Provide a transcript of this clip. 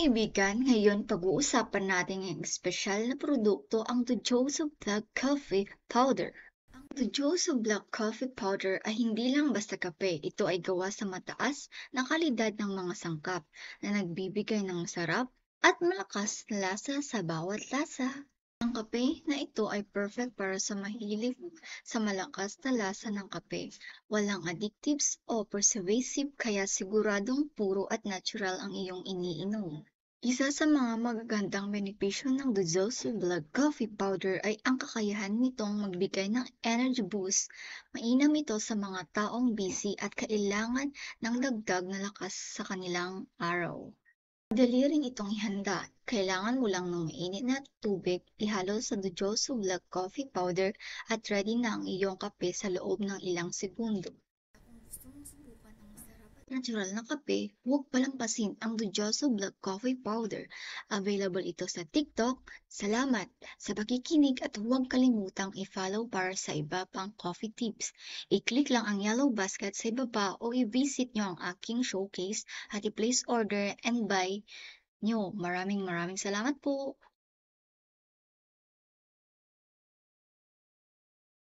Kaibigan, ngayon pag-uusapan natin ang espesyal na produkto ang Dijoso Black Coffee Powder. Ang Dijoso Black Coffee Powder ay hindi lang basta kape, ito ay gawa sa mataas na kalidad ng mga sangkap na nagbibigay ng masarap at malakas na lasa sa bawat tasa. Ang kape na ito ay perfect para sa mahilig sa malakas na lasa ng kape. Walang additives o preservative kaya siguradong puro at natural ang iyong iniinom. Isa sa mga magagandang benepisyo ng Dizoso Black Coffee Powder ay ang kakayahan nitong magbigay ng energy boost. Mainam ito sa mga taong busy at kailangan ng dagdag na lakas sa kanilang araw. Madali rin itong ihanda. Kailangan mo lang ng mainit na tubig, ihalo sa Dijoso Black Coffee Powder at ready na ang iyong kape sa loob ng ilang segundo. Kung gusto mong subukan ang masarap at natural na kape, huwag palampasin ang Dijoso Black Coffee Powder. Available ito sa TikTok. Salamat sa pakikinig at huwag kalimutang i-follow para sa iba pang coffee tips. I-click lang ang yellow basket sa ibaba o i-visit nyo ang aking showcase at i-place order and buy nyo. Maraming salamat po!